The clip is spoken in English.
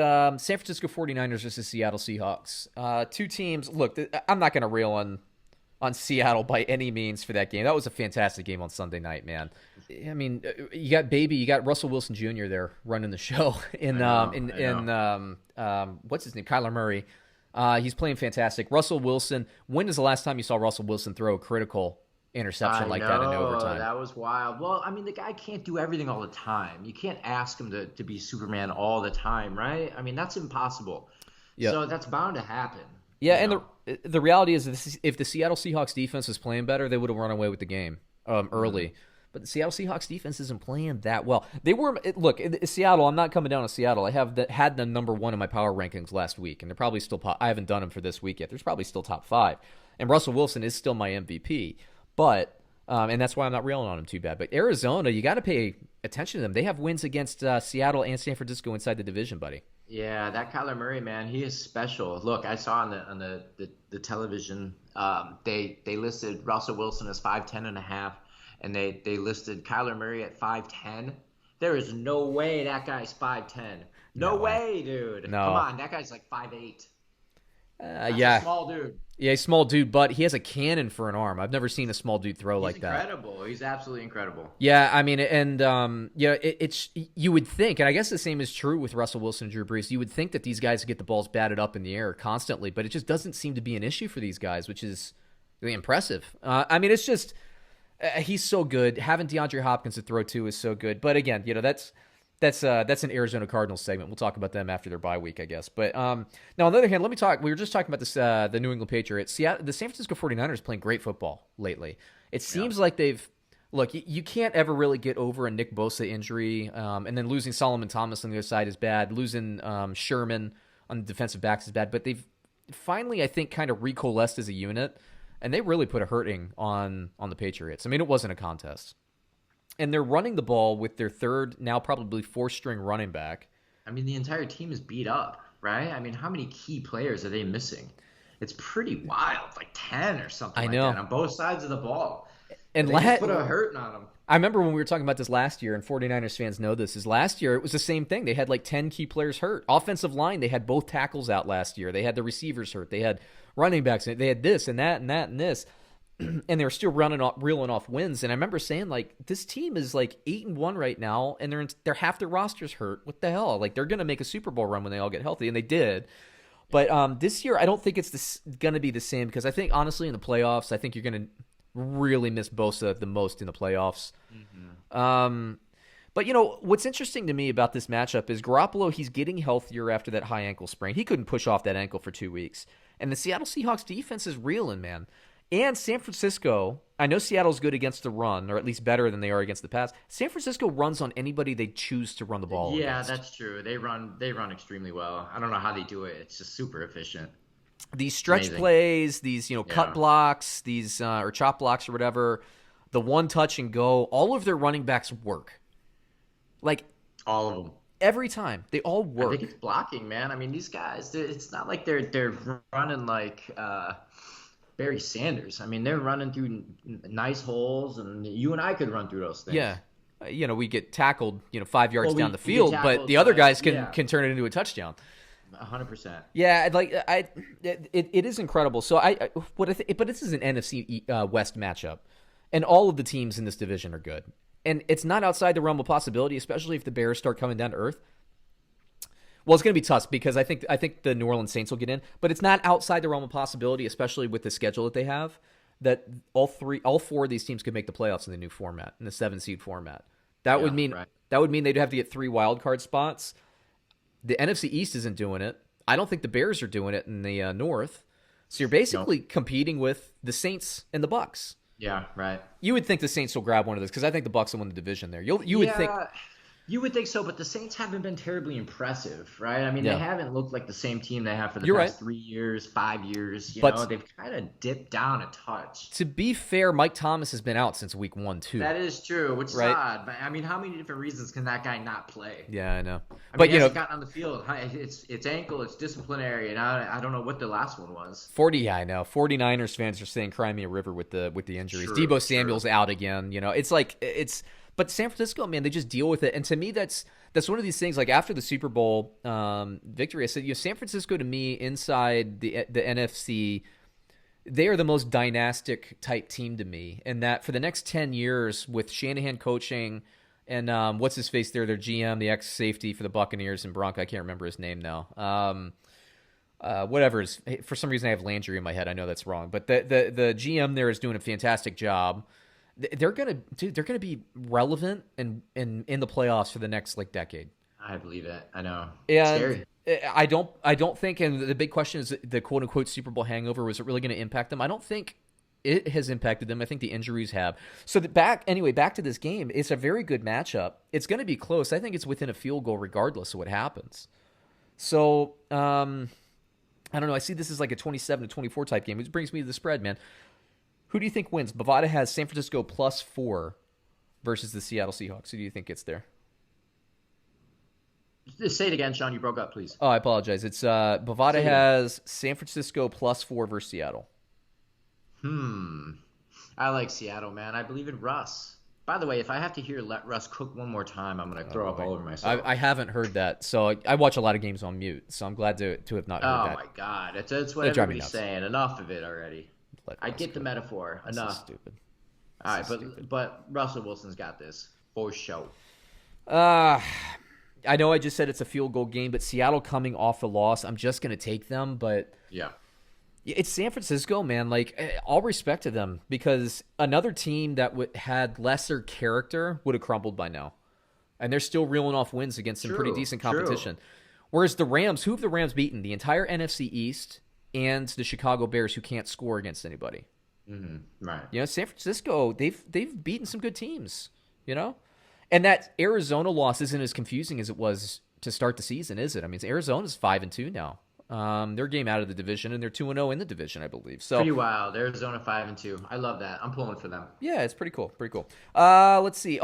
San Francisco 49ers versus Seattle Seahawks. Two teams. Look, I'm not going to rail on Seattle by any means for that game. That was a fantastic game on Sunday night, man. I mean, you got Russell Wilson Jr. there running the show what's his name? Kyler Murray. He's playing fantastic. Russell Wilson. When is the last time you saw Russell Wilson throw a critical interception like that in overtime? That was wild. Well, I mean, the guy can't do everything all the time. You can't ask him to be Superman all the time, right? I mean, that's impossible. Yep. So that's bound to happen. Yeah, and the reality is if the Seattle Seahawks defense was playing better, they would have run away with the game early. Mm-hmm. But the Seattle Seahawks defense isn't playing that well. They were Seattle. I'm not coming down on Seattle. I had them number 1 in my power rankings last week, and they're probably still. I haven't done them for this week yet. There's probably still top 5, and Russell Wilson is still my MVP. But and that's why I'm not railing on him too bad. But Arizona, you got to pay attention to them. They have wins against Seattle and San Francisco inside the division, buddy. Yeah, that Kyler Murray, man, he is special. Look, I saw on the television, they listed Russell Wilson as 5'10" and a half. And they listed Kyler Murray at 5'10". There is no way that guy's 5'10". No way, dude. No. Come on, that guy's like 5'8". Yeah. A small dude. Yeah, he's small dude, but he has a cannon for an arm. I've never seen a small dude throw like that. He's incredible. He's absolutely incredible. Yeah, I mean, and it's you would think, and I guess the same is true with Russell Wilson and Drew Brees. You would think that these guys get the balls batted up in the air constantly, but it just doesn't seem to be an issue for these guys, which is really impressive. I mean, it's just. He's so good. Having DeAndre Hopkins to throw to is so good. But again, that's an Arizona Cardinals segment. We'll talk about them after their bye week, I guess. But now on the other hand, let me talk. We were just talking about this the New England Patriots. The San Francisco 49ers playing great football lately. It seems like they've look. You can't ever really get over a Nick Bosa injury, and then losing Solomon Thomas on the other side is bad. Losing Sherman on the defensive backs is bad. But they've finally, I think, kind of recoalesced as a unit. And they really put a hurting on the Patriots. I mean, it wasn't a contest. And they're running the ball with their third, now probably 4th-string running back. I mean, the entire team is beat up, right? I mean, how many key players are they missing? It's pretty wild, like 10 or something like that on both sides of the ball. And they just put a hurting on them. I remember when we were talking about this last year, and 49ers fans know this, is last year it was the same thing. They had like 10 key players hurt. Offensive line, they had both tackles out last year. They had the receivers hurt. They had running backs. They had this and that and that and this. And they were still reeling off wins. And I remember saying, like, this team is like 8-1 right now, and they're half their roster's hurt. What the hell? Like, they're going to make a Super Bowl run when they all get healthy, and they did. But this year, I don't think it's going to be the same, because I think, honestly, in the playoffs, I think you're going to really miss Bosa the most in the playoffs. Mm-hmm. But, what's interesting to me about this matchup is Garoppolo, he's getting healthier after that high ankle sprain. He couldn't push off that ankle for 2 weeks. And the Seattle Seahawks defense is reeling, man. And San Francisco, I know Seattle's good against the run, or at least better than they are against the pass. San Francisco runs on anybody they choose to run the ball against. Yeah, that's true. They run extremely well. I don't know how they do it. It's just super efficient. These stretch plays, these cut blocks, these or chop blocks or whatever, the one touch and go, all of their running backs work. Like all of them. Every time. They all work. I think it's blocking, man. I mean, these guys, it's not like they're running like Barry Sanders. I mean, they're running through nice holes, and you and I could run through those things. Yeah. We get tackled, 5 yards down the field, but the other guys can turn it into a touchdown. 100%. Yeah, it is incredible. So but this is an NFC West matchup, and all of the teams in this division are good, and it's not outside the realm of possibility, especially if the Bears start coming down to earth. Well, it's going to be tough because I think the New Orleans Saints will get in, but it's not outside the realm of possibility, especially with the schedule that they have, that all four of these teams could make the playoffs in the new format, in the 7-seed format. That would mean they'd have to get 3 wild card spots. The NFC East isn't doing it. I don't think the Bears are doing it in the North. So you're basically competing with the Saints and the Bucks. Yeah, right. You would think the Saints will grab one of those because I think the Bucks will win the division there. You would think. You would think so, but the Saints haven't been terribly impressive, right? I mean, they haven't looked like the same team they have for the past 3 years, 5 years. You know, they've kind of dipped down a touch. To be fair, Mike Thomas has been out since week 1, too. That is true, which is odd. But, I mean, how many different reasons can that guy not play? Yeah, I know. He hasn't gotten on the field. It's ankle, it's disciplinary, and I don't know what the last one was. 49ers fans are saying cry me a river with the injuries. Deebo Samuel's out again. It's like But San Francisco, man, they just deal with it. And to me, that's one of these things. Like after the Super Bowl victory, I said, San Francisco to me inside the NFC, they are the most dynastic type team to me. And that for the next 10 years with Shanahan coaching and what's his face there, their GM, the ex safety for the Buccaneers and Bronco, I can't remember his name now. Whatever. For some reason, I have Landry in my head. I know that's wrong, but the GM there is doing a fantastic job. They're gonna be relevant and in the playoffs for the next like decade. I believe it. I know. And scary. I don't think. And the big question is the quote unquote Super Bowl hangover. Was it really going to impact them? I don't think it has impacted them. I think the injuries have. So back to this game. It's a very good matchup. It's going to be close. I think it's within a field goal regardless of what happens. So I don't know. I see this as like a 27-24 type game, which brings me to the spread, man. Who do you think wins? Bovada has San Francisco +4 versus the Seattle Seahawks. Who do you think gets there? Just say it again, Sean. You broke up, please. Oh, I apologize. It's Bovada has San Francisco +4 versus Seattle. I like Seattle, man. I believe in Russ. By the way, if I have to hear let Russ cook one more time, I'm going to throw up all over myself. I haven't heard that, so I watch a lot of games on mute, so I'm glad to have not heard that. Oh, my God. That's what everybody's saying. Enough of it already. I get the metaphor. This Enough. Is stupid. All right, but Russell Wilson's got this for sure. I know I just said it's a field goal game, but Seattle coming off the loss, I'm just going to take them. But yeah, it's San Francisco, man. Like all respect to them, because another team that had lesser character would have crumbled by now, and they're still reeling off wins against some pretty decent competition. Whereas the Rams, who have the Rams beaten? The entire NFC East. And the Chicago Bears, who can't score against anybody. Right. San Francisco, they've beaten some good teams, And that Arizona loss isn't as confusing as it was to start the season, is it? I mean, Arizona's 5-2 now. They're a game out of the division, and they're 2-0 in the division, I believe. So pretty wild. Arizona 5-2. I love that. I'm pulling for them. Yeah, it's pretty cool. Let's see.